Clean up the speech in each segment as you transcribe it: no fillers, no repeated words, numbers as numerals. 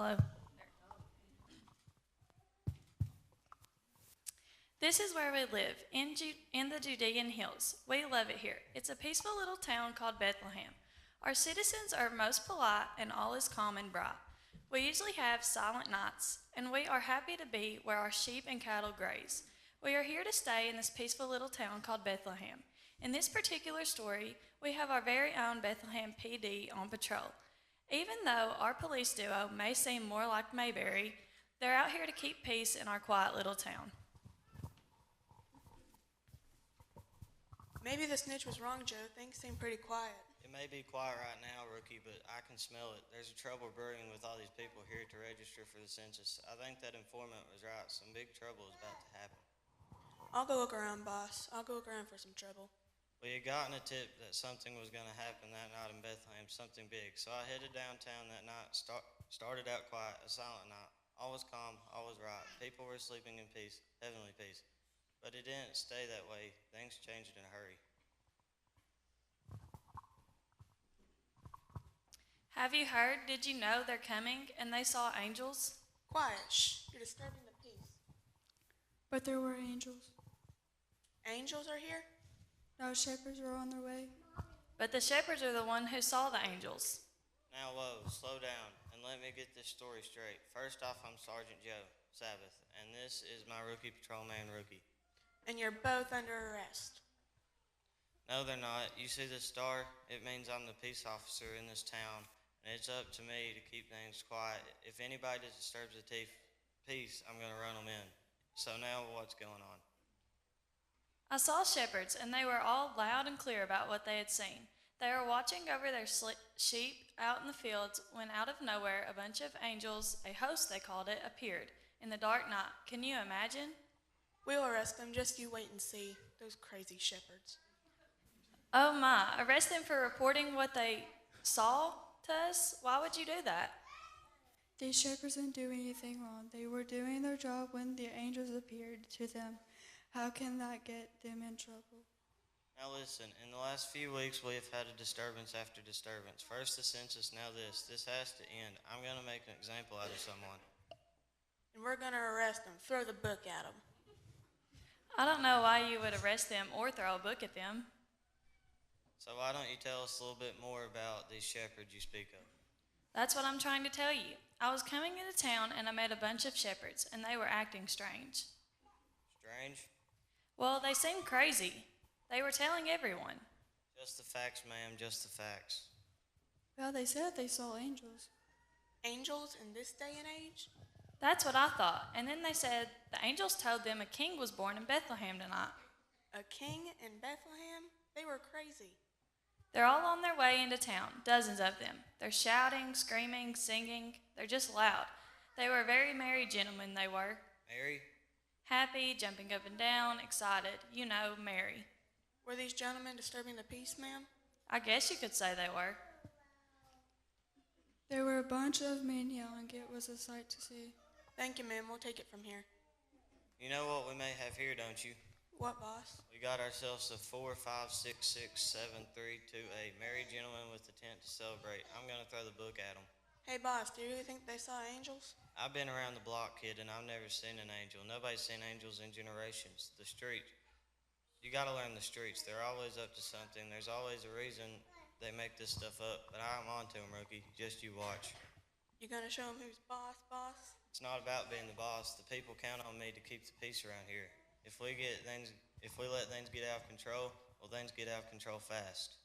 Hello. This is where we live, in the Judean hills. We love it here. It's a peaceful little town called Bethlehem. Our citizens are most polite and all is calm and bright. We usually have silent nights, and we are happy to be where our sheep and cattle graze. We are here to stay in this peaceful little town called Bethlehem. In this particular story, we have our very own Bethlehem PD on patrol. Even though our police duo may seem more like Mayberry, they're out here to keep peace in our quiet little town. Maybe the snitch was wrong, Joe. Things seem pretty quiet. It may be quiet right now, Rookie, but I can smell it. There's a trouble brewing with all these people here to register for the census. I think that informant was right. Some big trouble is about to happen. I'll go look around, boss. I'll go look around for some trouble. We had gotten a tip that something was going to happen that night in Bethlehem, something big. So I headed downtown that night, started out quiet, a silent night. All was calm, all was right. People were sleeping in peace, heavenly peace. But it didn't stay that way. Things changed in a hurry. Have you heard? Did you know they're coming and they saw angels? Quiet. Shh. You're disturbing the peace. But there were angels. Angels are here? No, shepherds were on their way. But the shepherds are the one who saw the angels. Now, whoa, slow down, and let me get this story straight. First off, I'm Sergeant Joe Sabbath, and this is my rookie patrolman, Rookie. And you're both under arrest. No, they're not. You see this star? It means I'm the peace officer in this town, and it's up to me to keep things quiet. If anybody disturbs the peace, I'm going to run them in. So now what's going on? I saw shepherds, and they were all loud and clear about what they had seen. They were watching over their sheep out in the fields when out of nowhere a bunch of angels, a host they called it, appeared in the dark night. Can you imagine? We'll arrest them. Just you wait and see. Those crazy shepherds. Oh my, arrest them for reporting what they saw to us? Why would you do that? These shepherds didn't do anything wrong. They were doing their job when the angels appeared to them. How can that get them in trouble? Now listen, in the last few weeks we have had a disturbance after disturbance. First the census, now this. This has to end. I'm going to make an example out of someone. And we're going to arrest them. Throw the book at them. I don't know why you would arrest them or throw a book at them. So why don't you tell us a little bit more about these shepherds you speak of? That's what I'm trying to tell you. I was coming into town and I met a bunch of shepherds, and they were acting strange. Strange? Well, they seemed crazy. They were telling everyone. Just the facts, ma'am, just the facts. Well, they said they saw angels. Angels in this day and age? That's what I thought. And then they said the angels told them a king was born in Bethlehem tonight. A king in Bethlehem? They were crazy. They're all on their way into town, dozens of them. They're shouting, screaming, singing. They're just loud. They were very merry gentlemen, they were. Mary? Happy, jumping up and down, excited. You know, merry. Were these gentlemen disturbing the peace, ma'am? I guess you could say they were. There were a bunch of men yelling. It was a sight to see. Thank you, ma'am. We'll take it from here. You know what we may have here, don't you? What, boss? We got ourselves a 4, 5, 6, 6, 7, 3, 2, 8. Married gentlemen with the tent to celebrate. I'm going to throw the book at them. Hey, boss, do you really think they saw angels? I've been around the block, kid, and I've never seen an angel. Nobody's seen angels in generations. The street. You got to learn the streets. They're always up to something. There's always a reason they make this stuff up. But I'm on to them, Rookie. Just you watch. You gonna show them who's boss? It's not about being the boss. The people count on me to keep the peace around here. If we let things get out of control, well, things get out of control fast.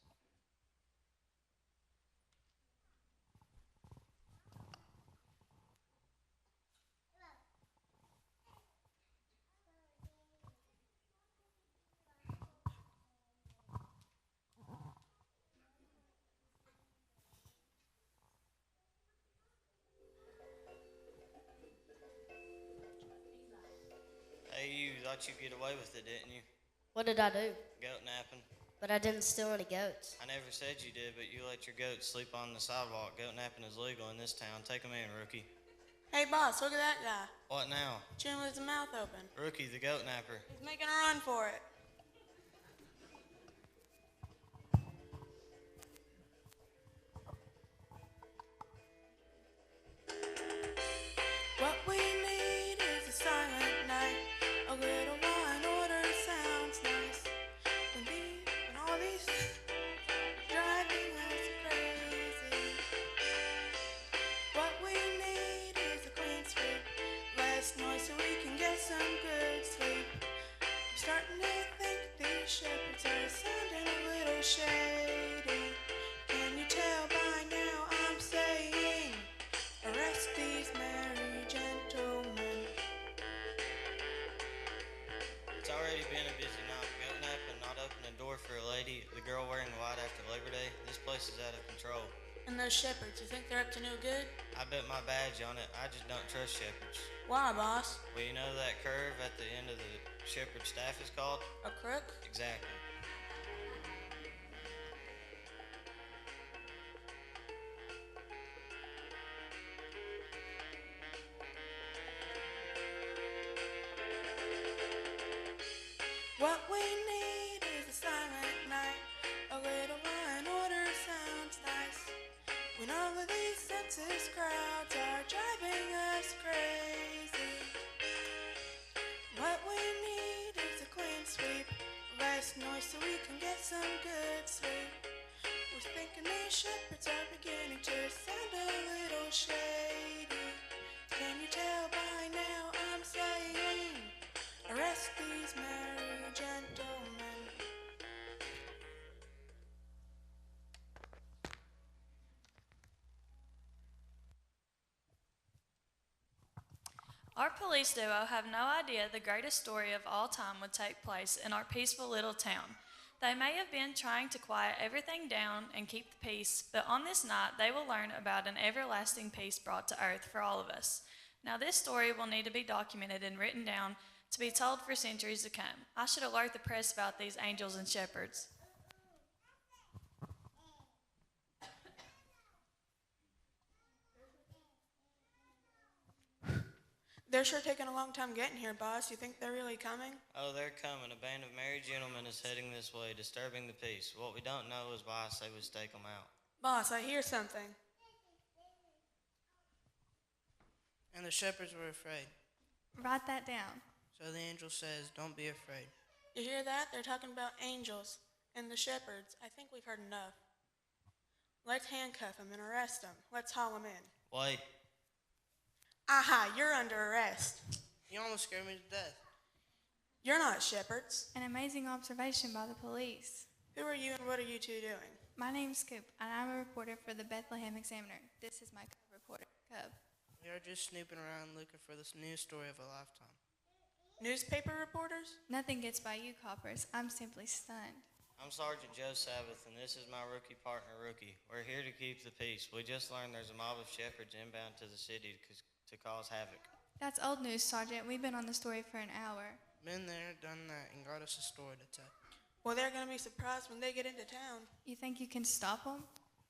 Hey, you thought you'd get away with it, didn't you? What did I do? Goat napping. But I didn't steal any goats. I never said you did, but you let your goats sleep on the sidewalk. Goat napping is legal in this town. Take them in, Rookie. Hey, boss, look at that guy. What now? Chewing with his mouth open. Rookie, the goat napper. He's making a run for it. place, driving us crazy. What we need is a clean sweep, less noise so we can get some good sleep. I'm starting to think these shepherds are sounding a little shady. Can you tell by now I'm saying, arrest these merry gentlemen. It's already been a busy night. Goating up and not opening the door for a lady, the girl wearing white after Labor Day. This place is out of control. And those shepherds, you think they're up to no good? I bet my badge on it. I just don't trust shepherds. Why, boss? Well, you know that curve at the end of the shepherd staff is called? A crook? Exactly. What we need is a silent night. A little law and order sounds nice. When all of these census crowds are driving us crazy. What we need is a clean sweep, less noise so we can get some good sleep. Was thinking these shepherds are beginning to sound a little shady. Can you tell by now I'm saying, arrest these merry gentlemen. Our police duo have no idea the greatest story of all time would take place in our peaceful little town. They may have been trying to quiet everything down and keep the peace, but on this night they will learn about an everlasting peace brought to earth for all of us. Now this story will need to be documented and written down to be told for centuries to come. I should alert the press about these angels and shepherds. They're sure taking a long time getting here, boss. You think they're really coming? Oh, they're coming. A band of merry gentlemen is heading this way, disturbing the peace. What we don't know is why I say we stake them out. Boss, I hear something. And the shepherds were afraid. Write that down. So the angel says, don't be afraid. You hear that? They're talking about angels and the shepherds. I think we've heard enough. Let's handcuff them and arrest them. Let's haul them in. Wait, Aha, you're under arrest. You almost scared me to death. You're not shepherds. An amazing observation by the police. Who are you and what are you two doing? My name's Scoop, and I'm a reporter for the Bethlehem Examiner. This is my co-reporter, Cub. We are just snooping around looking for this news story of a lifetime. Newspaper reporters? Nothing gets by you, coppers. I'm simply stunned. I'm Sergeant Joe Sabbath, and this is my rookie partner, Rookie. We're here to keep the peace. We just learned there's a mob of shepherds inbound to the city to cause havoc. That's old news, Sergeant. We've been on the story for an hour. Been there, done that, and got us a story to tell. Well, they're going to be surprised when they get into town. You think you can stop them?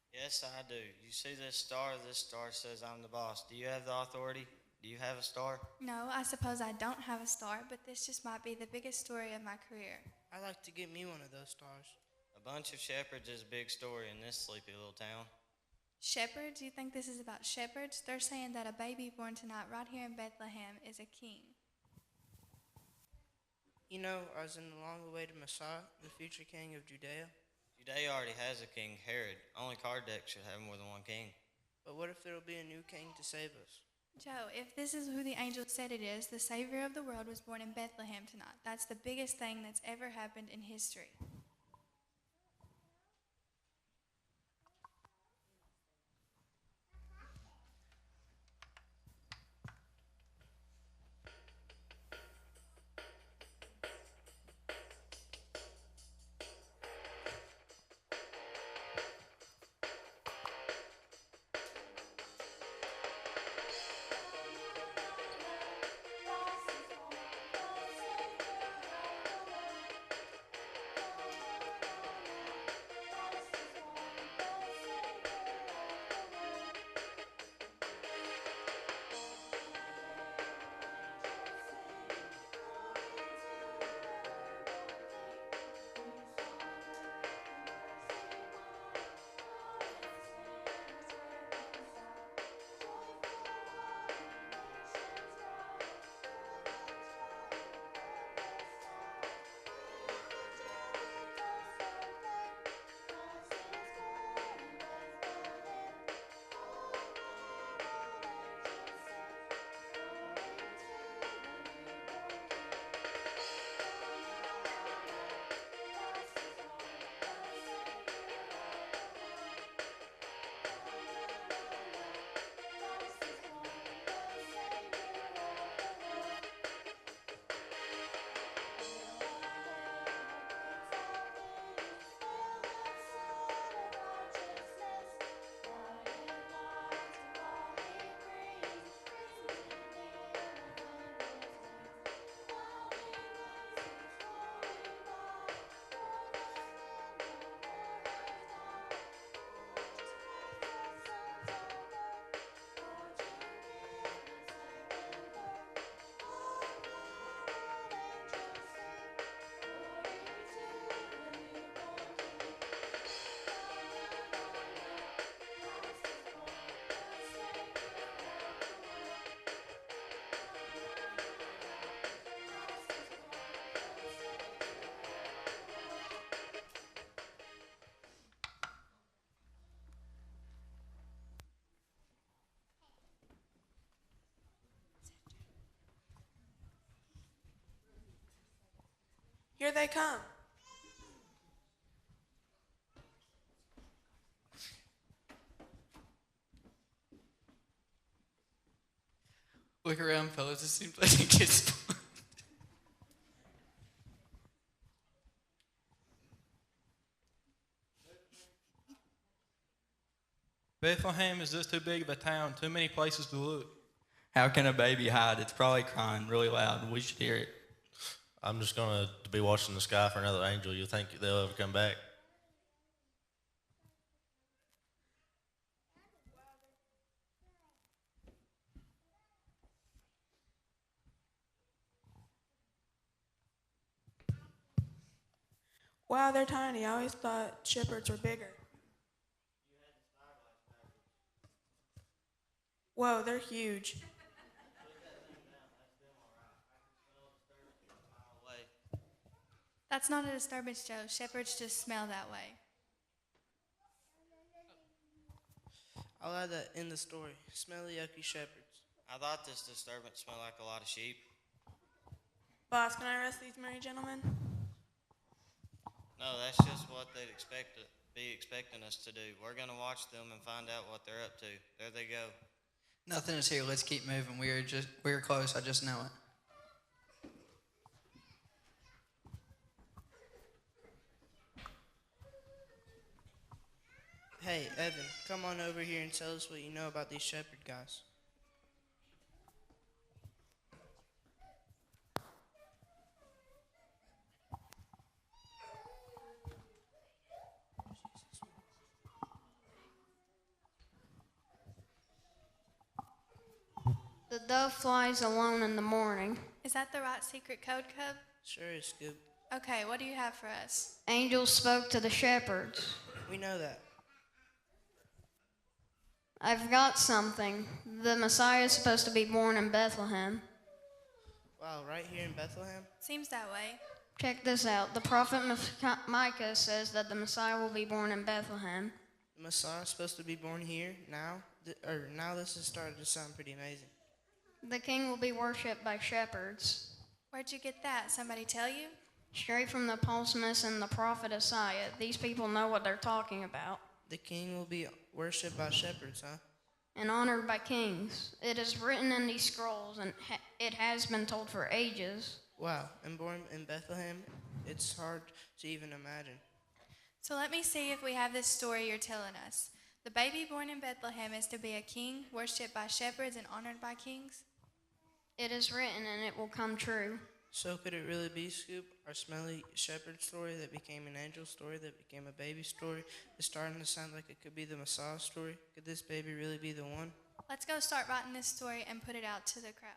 Yes, I do. You see this star? This star says I'm the boss. Do you have the authority? Do you have a star? No, I suppose I don't have a star, but this just might be the biggest story of my career. I'd like to get me one of those stars. A bunch of shepherds is a big story in this sleepy little town. Shepherds? You think this is about shepherds? They're saying that a baby born tonight right here in Bethlehem is a king. You know, I was in the long-awaited Messiah, the future king of Judea. Judea already has a king, Herod. Only Kardec should have more than one king. But what if there will be a new king to save us? Joe, if this is who the angel said it is, the Savior of the world was born in Bethlehem tonight. That's the biggest thing that's ever happened in history. Here they come. Look around, fellas. It seems like it gets fun. Bethlehem is just too big of a town, too many places to look. How can a baby hide? It's probably crying really loud. We should hear it. I'm just going to be watching the sky for another angel. You think they'll ever come back? Wow, they're tiny. I always thought shepherds were bigger. Whoa, they're huge. That's not a disturbance, Joe. Shepherds just smell that way. I'll add that in the story. Smelly, yucky shepherds. I thought this disturbance smelled like a lot of sheep. Boss, can I arrest these merry gentlemen? No, that's just what they'd be expecting us to do. We're going to watch them and find out what they're up to. There they go. Nothing is here. Let's keep moving. We're close. I just know it. Hey, Evan, come on over here and tell us what you know about these shepherd guys. The dove flies alone in the morning. Is that the right secret code, Cub? Sure is, Scoop. Okay, what do you have for us? Angels spoke to the shepherds. We know that. I've got something. The Messiah is supposed to be born in Bethlehem. Wow, right here in Bethlehem? Seems that way. Check this out. The prophet Micah says that the Messiah will be born in Bethlehem. The Messiah is supposed to be born here now? Now this has started to sound pretty amazing. The king will be worshipped by shepherds. Where'd you get that? Somebody tell you? Straight from the Psalmist and the prophet Isaiah. These people know what they're talking about. The king will be worshipped by shepherds, huh? And honored by kings. It is written in these scrolls, and it has been told for ages. Wow, and born in Bethlehem, it's hard to even imagine. So let me see if we have this story you're telling us. The baby born in Bethlehem is to be a king, worshipped by shepherds and honored by kings? It is written, and it will come true. So could it really be, Scoop? Our smelly shepherd story that became an angel story that became a baby story is starting to sound like it could be the Messiah story. Could this baby really be the one? Let's go start writing this story and put it out to the crowd.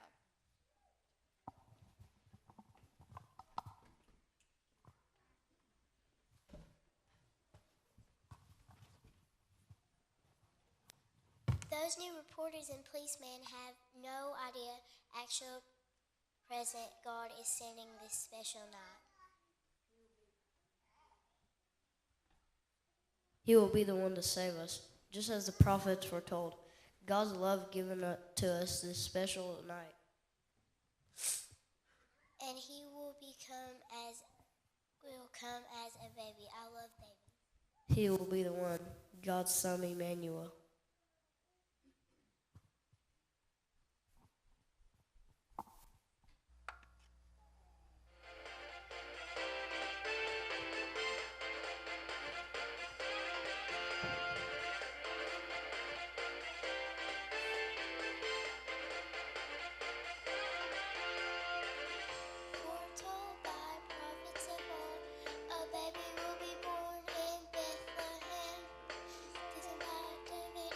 Those new reporters and policemen have no idea actual present God is sending this special night. He will be the one to save us, just as the prophets foretold. God's love given to us this special night. And he will come as a baby. I love babies. He will be the one, God's Son Emmanuel. Foretold by prophets of old, a baby will be born in Bethlehem. This about to be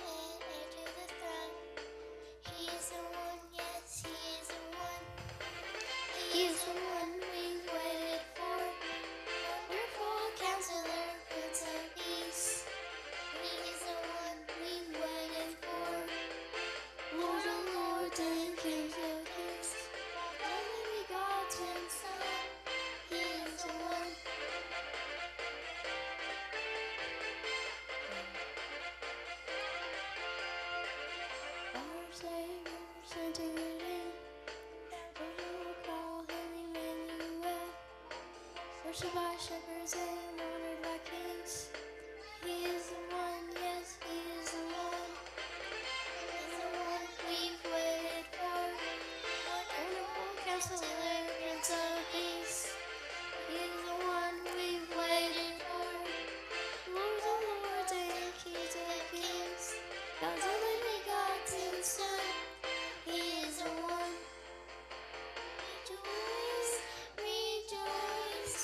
worshipped by shepherds and honored by kings. He is the one, yes, he is the one. He's the one we've waited for. Wonderful Counselor, Prince of Peace. He is the one we've waited for. Lords of lords and kings of kings. God's only begotten Son. He is the one. Rejoice, rejoice,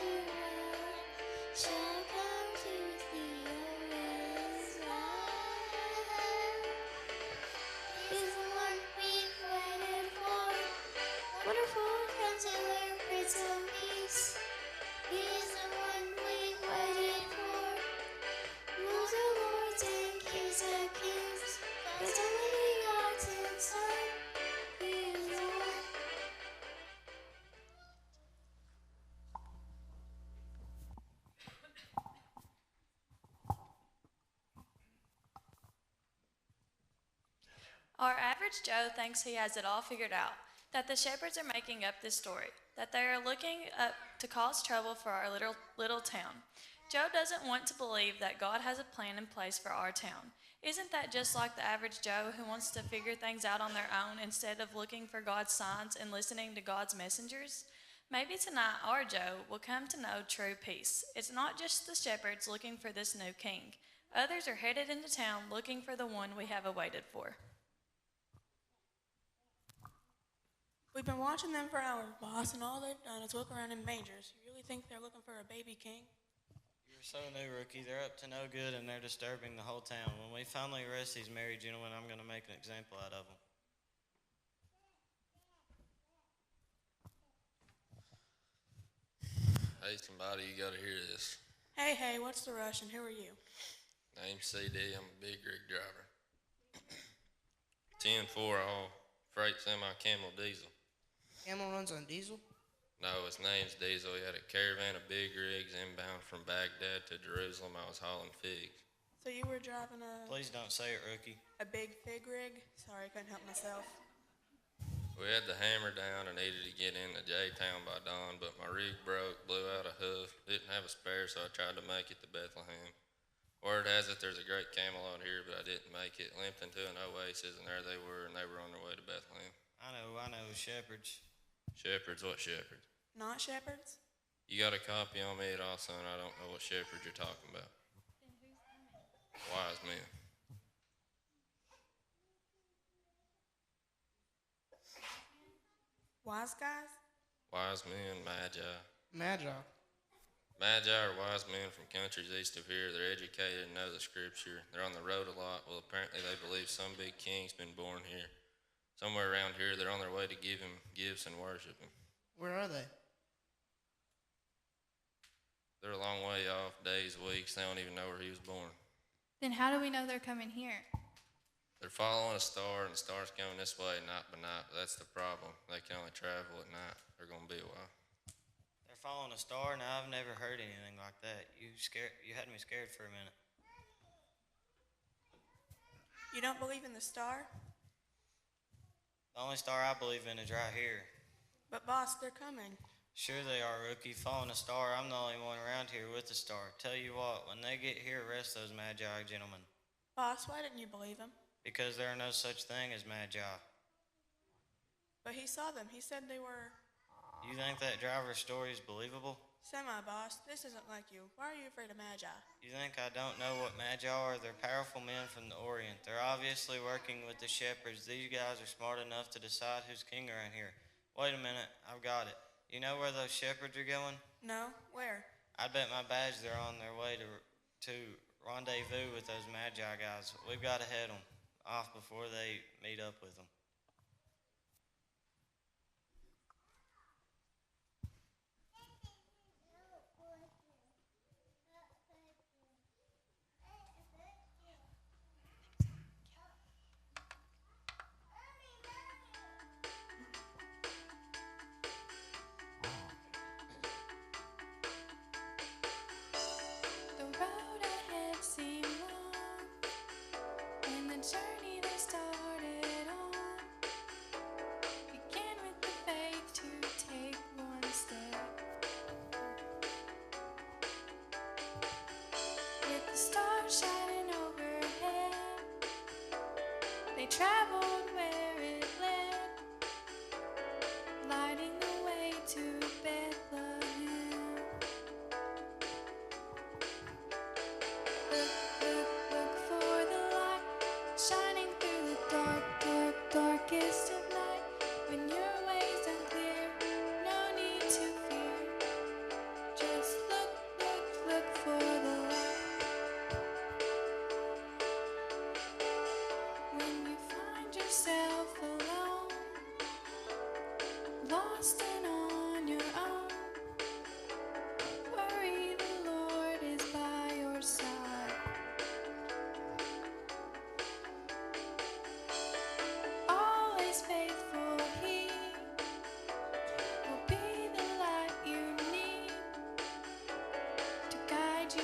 Emmanuel shall come to thee, O Israel. He's the one we've waited for. Wonderful Counselor, Prince of Peace. He's the one we've waited for. Lords of lords and kings of kings. God's only begotten Son. He is the one. Our average Joe thinks he has it all figured out, that the shepherds are making up this story, that they are looking up to cause trouble for our little town. Joe doesn't want to believe that God has a plan in place for our town. Isn't that just like the average Joe who wants to figure things out on their own instead of looking for God's signs and listening to God's messengers? Maybe tonight our Joe will come to know true peace. It's not just the shepherds looking for this new king. Others are headed into town looking for the one we have awaited for. We've been watching them for hours, boss, and all they've done is look around in mangers. You really think they're looking for a baby king? You're so new, Rookie. They're up to no good and they're disturbing the whole town. When we finally arrest these married gentlemen, I'm going to make an example out of them. Hey, somebody, you gotta hear this. Hey, what's the rush and who are you? Name's CD, I'm a big rig driver. 10-4 all freight semi-camel diesel. Camel runs on diesel? No, his name's Diesel. He had a caravan of big rigs inbound from Baghdad to Jerusalem. I was hauling figs. So you were driving Please don't say it, Rookie. a big fig rig? Sorry, I couldn't help myself. We had the hammer down and needed to get into J-Town by dawn, but my rig broke, blew out a hoof, didn't have a spare, so I tried to make it to Bethlehem. Word has it there's a great camel out here, but I didn't make it. Limped into an oasis, and there they were on their way to Bethlehem. I know, shepherds. Shepherds? What shepherds? Not shepherds? You got a copy on me at all, son? I don't know what shepherds you're talking about. Wise men. Wise guys? Wise men, magi. Magi. Magi are wise men from countries east of here. They're educated and know the scripture. They're on the road a lot. Well, apparently they believe some big king's been born here. Somewhere around here, they're on their way to give him gifts and worship him. Where are they? They're a long way off, days, weeks. They don't even know where he was born. Then how do we know they're coming here? They're following a star, and the star's coming this way night by night. But that's the problem. They can only travel at night. They're going to be a while. They're following a star? Now, I've never heard anything like that. You had me scared for a minute. You don't believe in the star? The only star I believe in is right here. But boss, they're coming. Sure they are, Rookie. Following a star, I'm the only one around here with a star. Tell you what, when they get here, arrest those magi gentlemen. Boss, why didn't you believe him? Because there are no such thing as magi. But he saw them. He said they were You think that driver's story is believable? semi-boss. This isn't like you. Why are you afraid of magi? You think I don't know what magi are? They're powerful men from the Orient. They're obviously working with the shepherds. These guys are smart enough to decide who's king around here. Wait a minute, I've got it. You know where those shepherds are going? No? Where? I bet my badge they're on their way to rendezvous with those magi guys. We've got to head them off before they meet up with them. The road ahead seemed long, and the journey they started on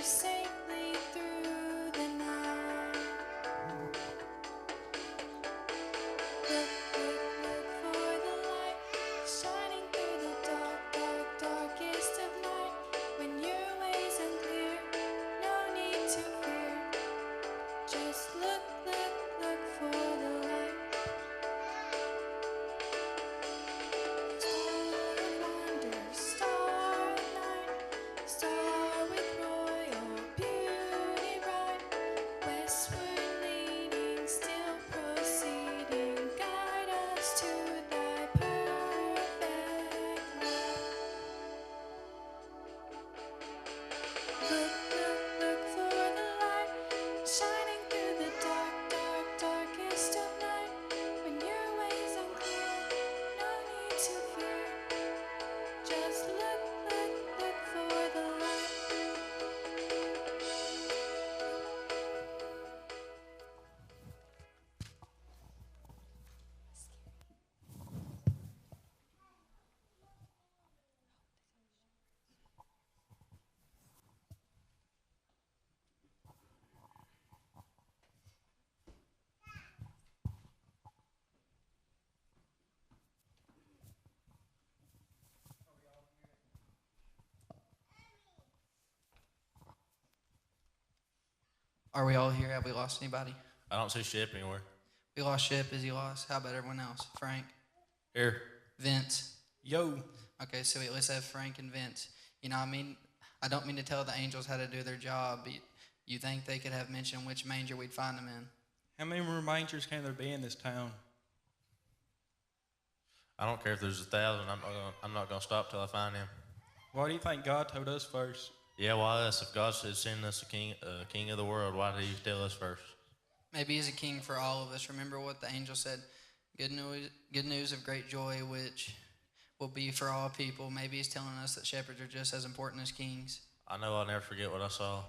safely through the night. Look, look, look for the light shining through the dark, dark, darkest of night. When your way's unclear, no need to fear. Just look, look, look for the light. Star of wonder, star of night, star with royal beauty bright. Westward leading, still proceeding, guide us to thy perfect light. Look, look, look for the light shining through the dark, dark, darkest of night. When your way's unclear, no need to fear. Just look, look, look for the light. Are we all here? Have we lost anybody? I don't see Shep anywhere. We lost Shep. Is he lost? How about everyone else? Frank? Here. Vince? Yo. Okay, so let's have Frank and Vince. You know, I don't mean to tell the angels how to do their job, but you think they could have mentioned which manger we'd find them in? How many more mangers can there be in this town? I don't care if there's 1,000. I'm not gonna stop till I find him. Why do you think God told us first? Yeah, why us? If God said send us a king of the world, why did He tell us first? Maybe He's a king for all of us. Remember what the angel said? Good news of great joy, which will be for all people. Maybe He's telling us that shepherds are just as important as kings. I know I'll never forget what I saw.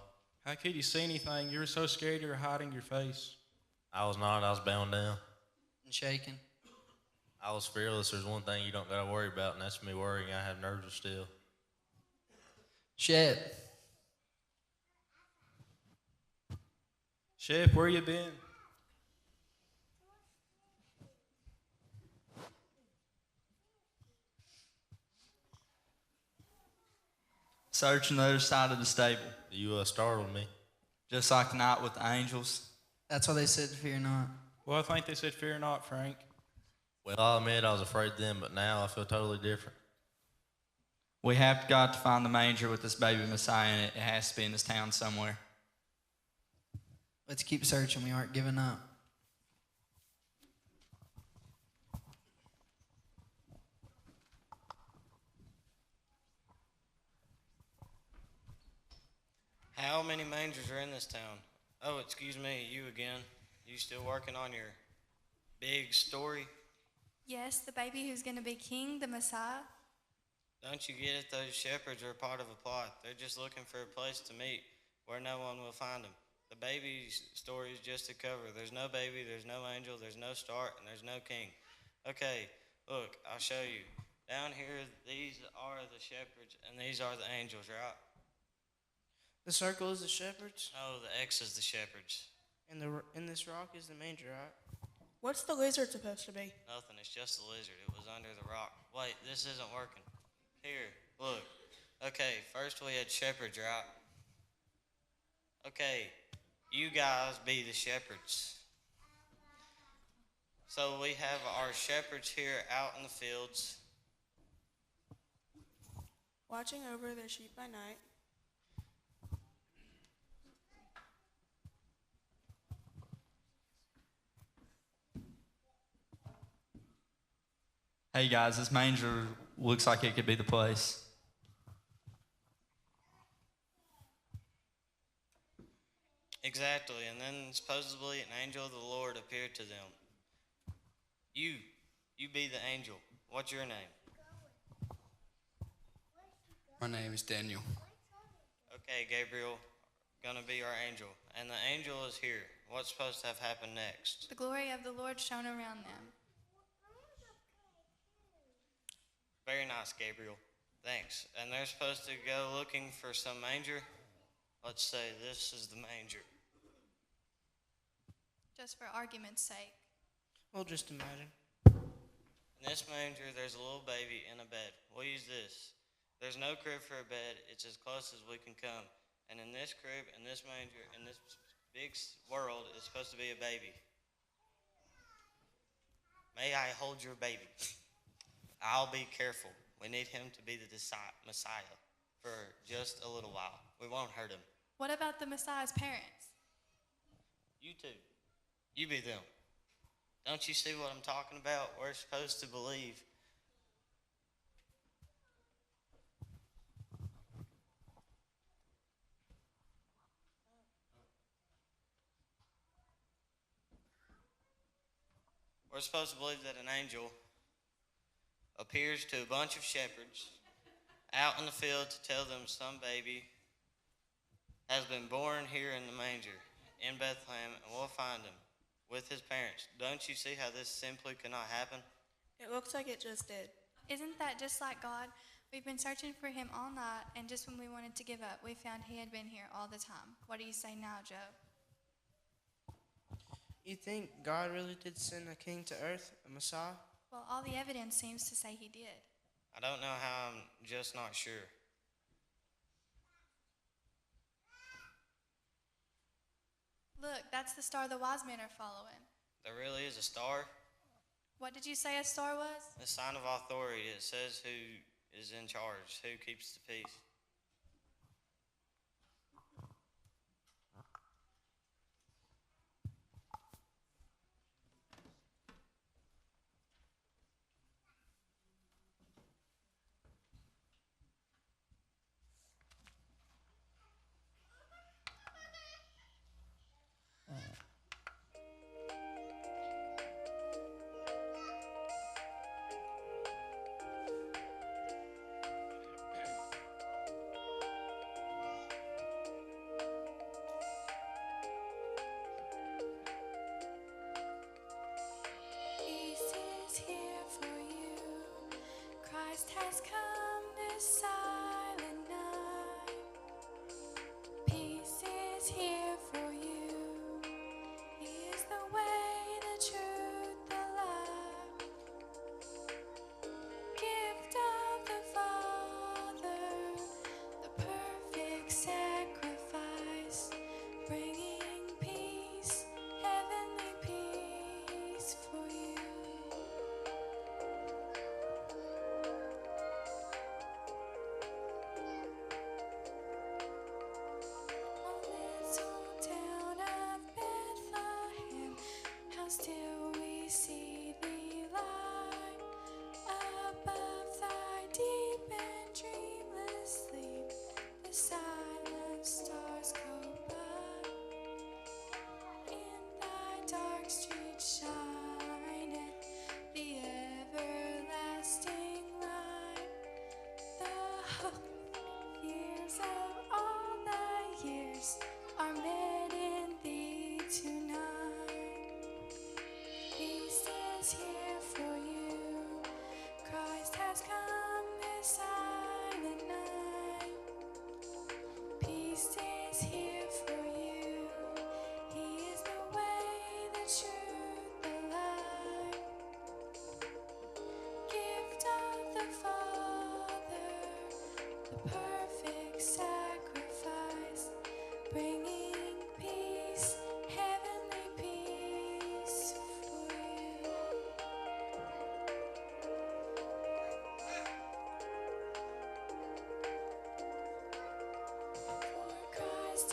How could you see anything? You were so scared you were hiding your face. I was not. I was bound down. And shaking. I was fearless. There's one thing you don't gotta worry about, and that's me worrying. I have nerves of steel. Shep. Shep, where you been? Searching the other side of the stable. You startled me. Just like the night with the angels. That's why they said fear not. Well, I think they said fear not, Frank. Well, I'll admit I was afraid then, but now I feel totally different. We have got to find the manger with this baby Messiah in it. It has to be in this town somewhere. Let's keep searching. We aren't giving up. How many mangers are in this town? Oh, excuse me, you again. You still working on your big story? Yes, the baby who's going to be king, the Messiah. Don't you get it? Those shepherds are part of a plot. They're just looking for a place to meet where no one will find them. The baby's story is just a cover. There's no baby, there's no angel, there's no start, and there's no king. Okay, look, I'll show you. Down here, these are the shepherds, and these are the angels, right? The circle is the shepherds, Oh, the X is the shepherds. and in this rock is the manger, right? What's the lizard supposed to be? Nothing, it's just a lizard. It was under the rock. Wait, this isn't working. Here, look. Okay, first we had shepherds, right? Okay, you guys be the shepherds. So we have our shepherds here out in the fields. Watching over their sheep by night. Hey guys, this manger looks like it could be the place. Exactly, and then supposedly an angel of the Lord appeared to them. You be the angel. What's your name? My name is Daniel. Okay, Gabriel, gonna be our angel. And the angel is here. What's supposed to have happened next? The glory of the Lord shone around them. Very nice, Gabriel. Thanks. And they're supposed to go looking for some manger? Let's say this is the manger. Just for argument's sake. Well, just imagine. In this manger, there's a little baby in a bed. We'll use this. There's no crib for a bed. It's as close as we can come. And in this crib, in this manger, in this big world, is supposed to be a baby. May I hold your baby? I'll be careful. We need him to be the Messiah for just a little while. We won't hurt him. What about the Messiah's parents? You too. You be them. Don't you see what I'm talking about? We're supposed to believe. We're supposed to believe that an angel appears to a bunch of shepherds out in the field to tell them some baby has been born here in the manger in Bethlehem, and we'll find him with his parents. Don't you see how this simply cannot happen? It looks like it just did. Isn't that just like God? We've been searching for him all night, and just when we wanted to give up, we found he had been here all the time. What do you say now, Joe? You think God really did send a king to earth, a Messiah? Well, all the evidence seems to say he did. I don't know how, I'm just not sure. Look, that's the star the wise men are following. There really is a star. What did you say a star was? The sign of authority. It says who is in charge, who keeps the peace. Peace is here for you. Christ has come this silent night. Peace is here for you. He is the way, the truth, the life. Gift of the Father, the perfect sacrifice, bringing peace, heavenly peace for you. Little town of Bethlehem, how still we see thee lie above thy deep and dreamless sleep. The silent stars go by. In thy dark street shineth the everlasting light. The hope years of all thy years are met in thee tonight. Peace is here for you. Christ has come this silent night. Peace is here for you. He is the way, the truth, the light. Gift of the Father, the perfect sacrifice, bringing peace, heavenly peace for you. For Christ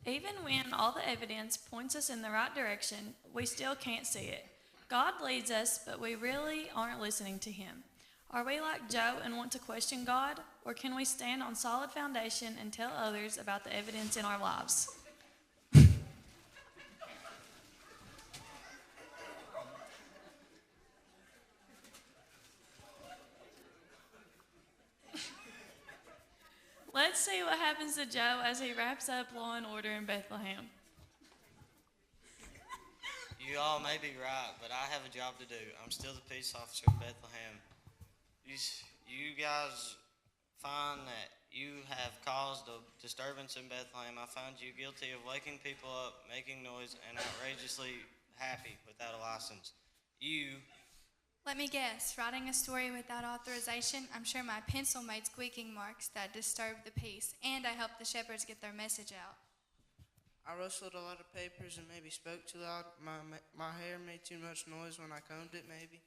Even when all the evidence points us in the right direction, we still can't see it. God leads us, but we really aren't listening to Him. Are we like Joe and want to question God, or can we stand on solid foundation and tell others about the evidence in our lives? Let's see what happens to Joe as he wraps up Law and Order in Bethlehem. You all may be right, but I have a job to do. I'm still the peace officer in Bethlehem. You guys find that you have caused a disturbance in Bethlehem. I find you guilty of waking people up, making noise, and outrageously happy without a license. Let me guess, writing a story without authorization, I'm sure my pencil made squeaking marks that disturbed the peace, and I helped the shepherds get their message out. I rustled a lot of papers and maybe spoke too loud. My hair made too much noise when I combed it, maybe.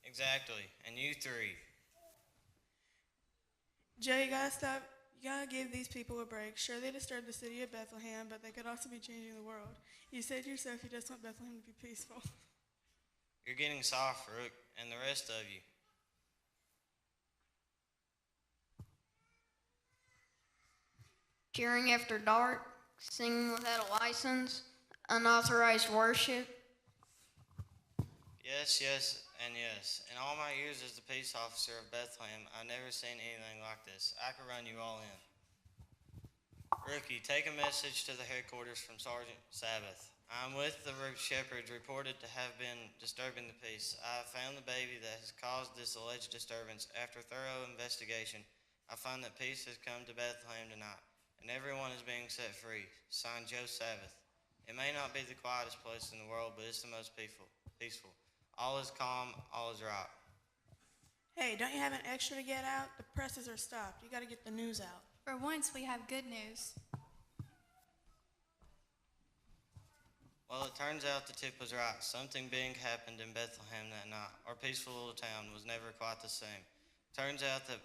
Exactly. And you three. Joe, you gotta stop. You gotta give these people a break. Sure, they disturbed the city of Bethlehem, but they could also be changing the world. You said yourself you just want Bethlehem to be peaceful. You're getting soft, Rook, and the rest of you. Cheering after dark, singing without a license, unauthorized worship. Yes, yes, and yes. In all my years as the peace officer of Bethlehem, I've never seen anything like this. I could run you all in. Rookie, take a message to the headquarters from Sergeant Sabbath. I'm with the shepherds reported to have been disturbing the peace. I have found the baby that has caused this alleged disturbance. After thorough investigation, I find that peace has come to Bethlehem tonight, and everyone is being set free. Signed, Joe Sabbath. It may not be the quietest place in the world, but it's the most peaceful. All is calm, all is right. Hey, don't you have an extra to get out? The presses are stopped. You gotta get the news out. For once, we have good news. Well, it turns out the tip was right. Something big happened in Bethlehem that night. Our peaceful little town was never quite the same. Turns out that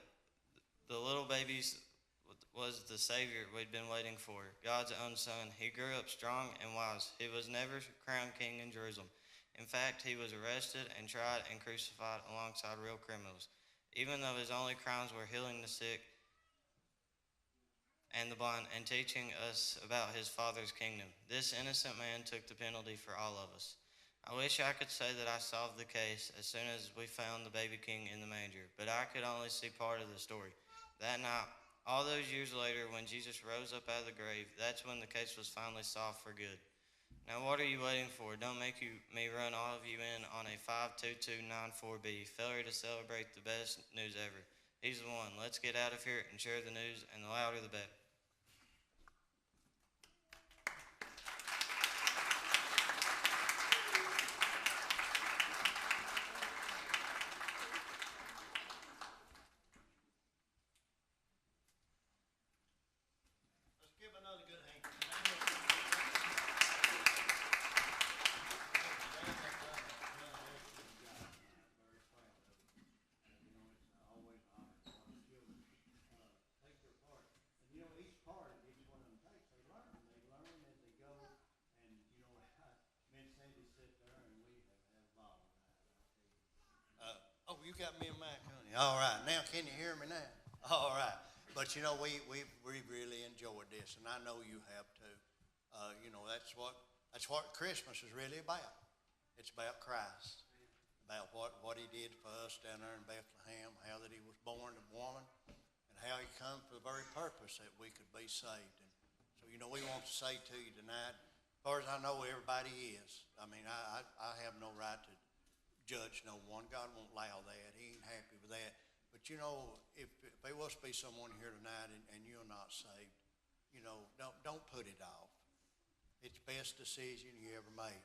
the little baby was the Savior we'd been waiting for, God's own Son. He grew up strong and wise. He was never crowned king in Jerusalem. In fact, he was arrested and tried and crucified alongside real criminals, even though his only crimes were healing the sick and the blind and teaching us about his Father's kingdom. This innocent man took the penalty for all of us. I wish I could say that I solved the case as soon as we found the baby king in the manger, but I could only see part of the story. That night, all those years later, when Jesus rose up out of the grave, that's when the case was finally solved for good. Now what are you waiting for? Don't make me run all of you in on a 52294B, failure to celebrate the best news ever. He's the one. Let's get out of here and share the news, and the louder the better. You got me a mic, honey. All right. Now, can you hear me now? All right. But, you know, we really enjoyed this, and I know you have too. You know, that's what Christmas is really about. It's about Christ, about what he did for us down there in Bethlehem, how that he was born of woman, and how he come for the very purpose that we could be saved. And so, you know, we want to say to you tonight, as far as I know, everybody is. I mean, I have no right to judge no one. God won't allow that. He ain't happy with that. But you know, if there was to be someone here tonight and you're not saved, you know, don't put it off. It's the best decision you ever made.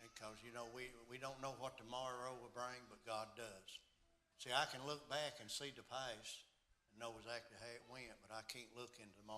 Because, you know, we don't know what tomorrow will bring, but God does. See, I can look back and see the past and know exactly how it went, but I can't look into tomorrow.